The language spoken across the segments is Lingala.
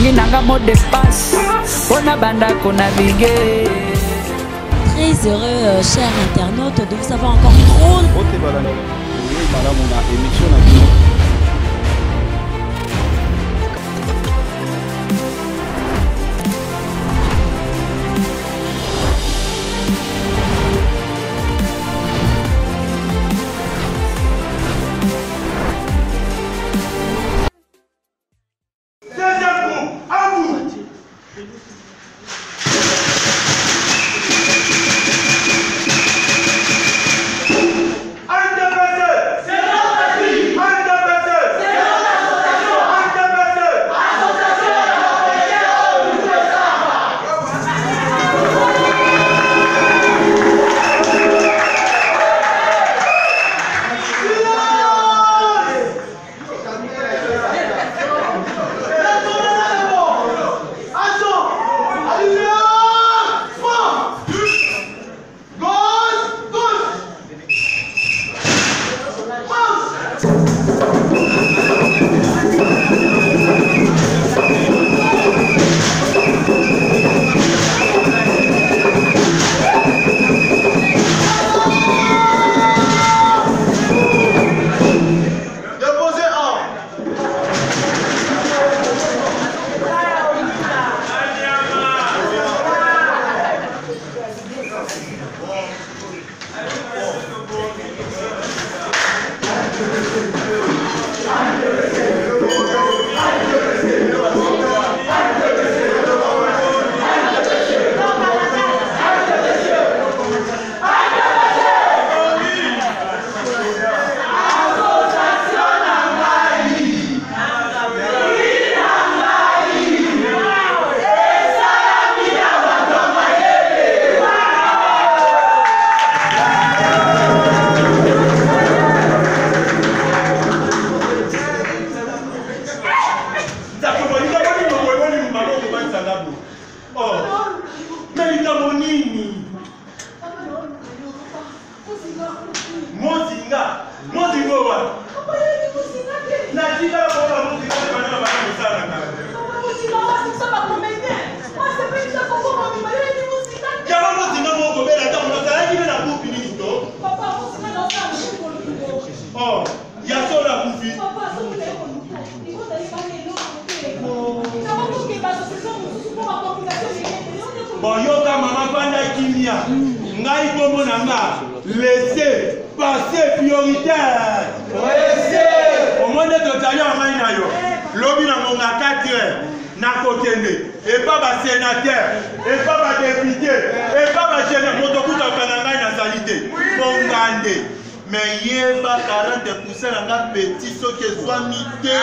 pini nanga mot de passe pona banda ko naviguer. Très heureux, chers internautes, de vous avoir encore trop. Laissez passer prioritaire. Laissez. Au moins de totalement en main nayo. Lobby na monga 4 na kokende. Et pas ba sénateur, et pas ba député, et pas ba général motokuta kananga na salité. Bongande. Mais yeba 40% na nga petit so que soit mité.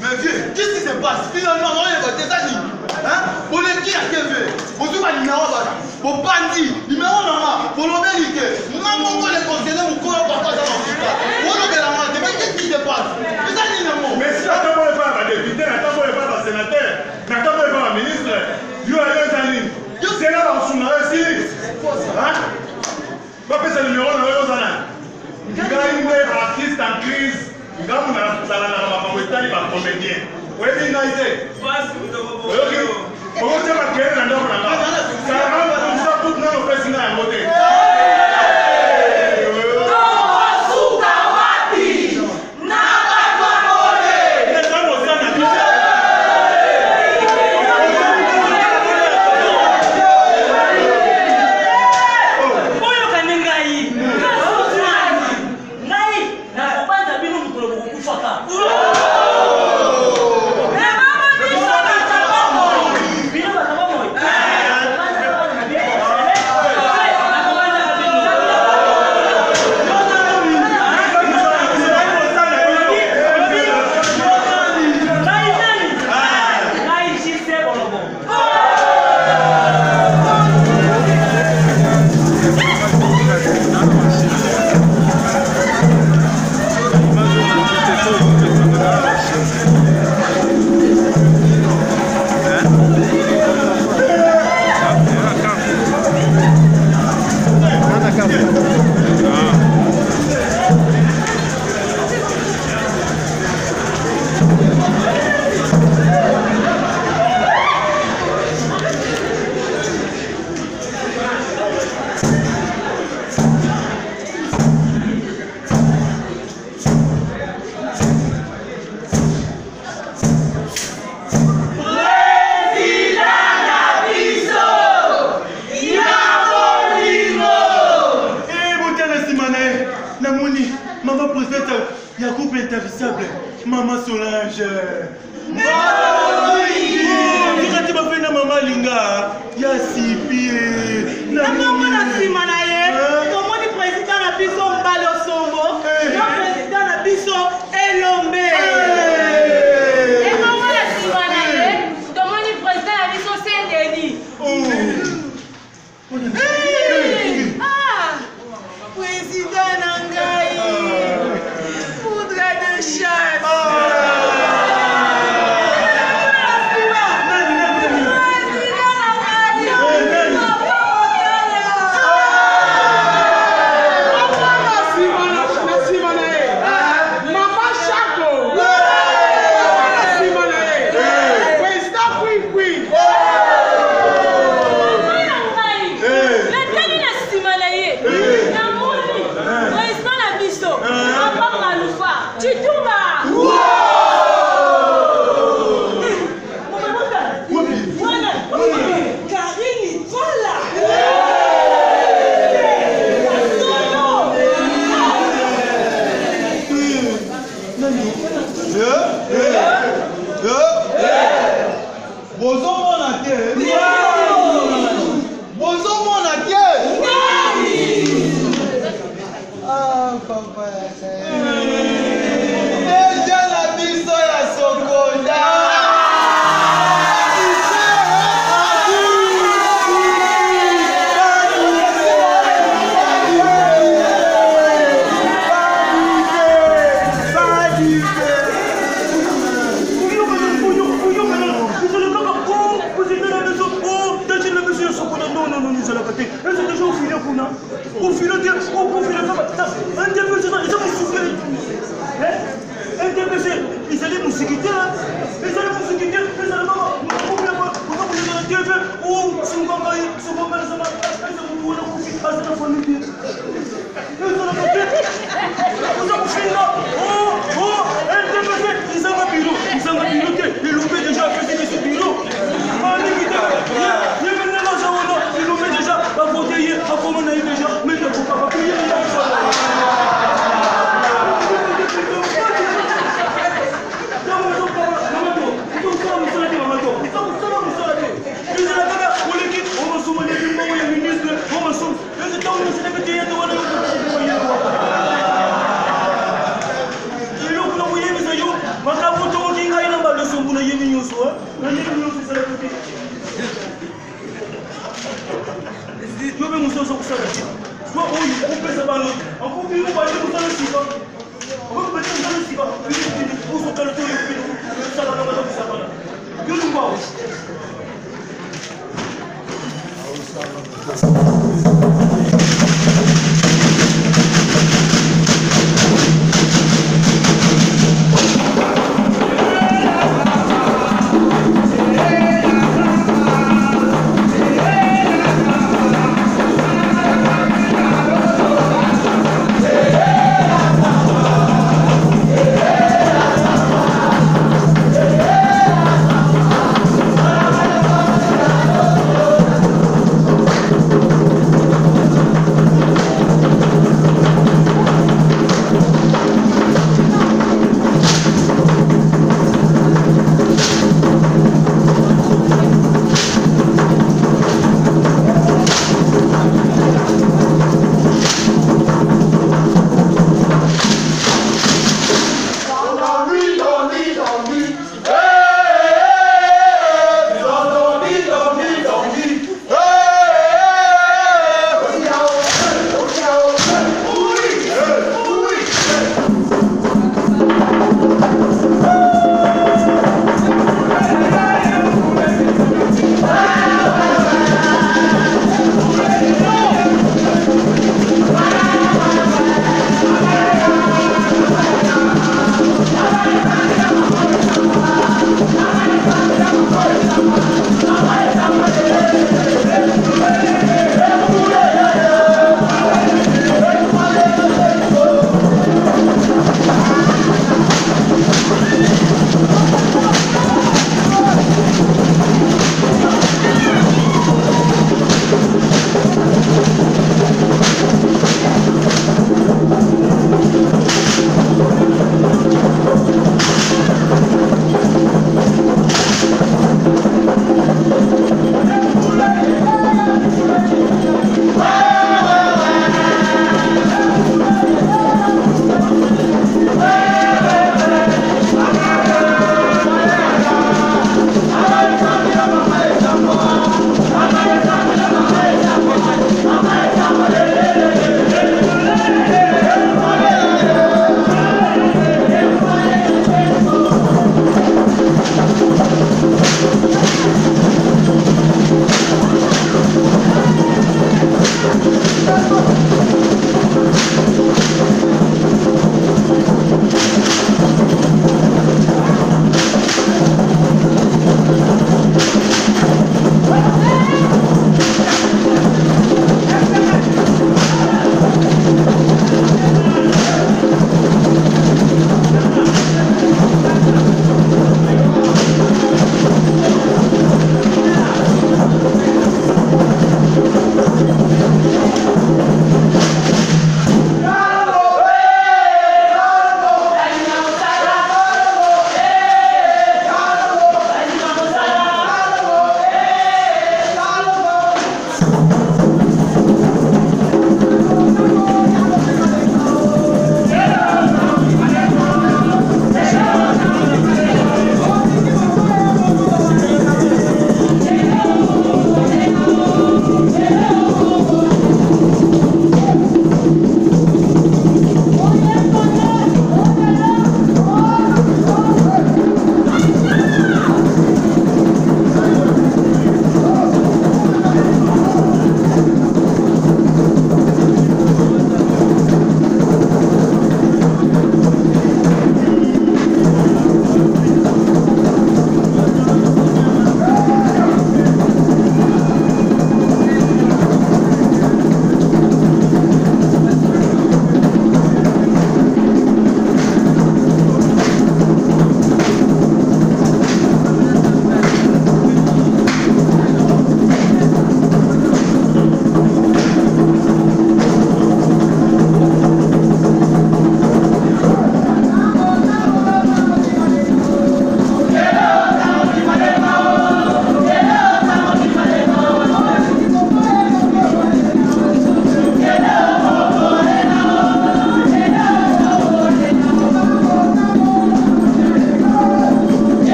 Mais vieux, qu'est-ce qui se passe? Finalement, on est voté ça. Hein? Pour les qui a TV, pour tout le numéro, pour bandit, numéro normal, pour l'obéité. Maman, les conseillers, vous courez pour toi dans l'Afrique. Pour l'obéité, mais qu'est-ce qui se passe? Mais ça, c'est le mot. Mais si on ne peut pas député, on ne peut pas sénateur, on ne peut pas ministre, vous avez un salut. C'est là où on a aussi. Hein? On peut se numéro, on a un il y a une artiste en crise. Il y a un comédien. Où est-ce qu'il y a été? Comment tu vas créer un homme là-bas? Ça va comme ça, tout le monde fait sinon à voter. Il y a couple intarissable. Maman Solange. Tu m'as fait maman Linga. Il y a six pieds. Maman a si manaye. Comment le président a pu son bal au sombo? Le président a pu son Elombe. Et maman a si manaye. Comment le président a pu son Saint-Denis? Ah! Président Nangaï. Poudre de chasse.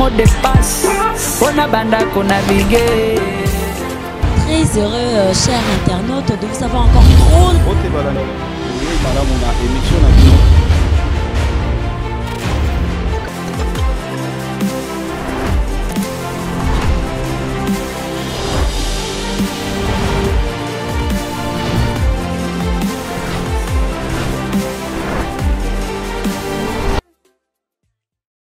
mot de passe mpona bandako navigue. Très heureux, chers internautes, de vous avoir encore trop. Ote balani. Oui, madame, on a émission à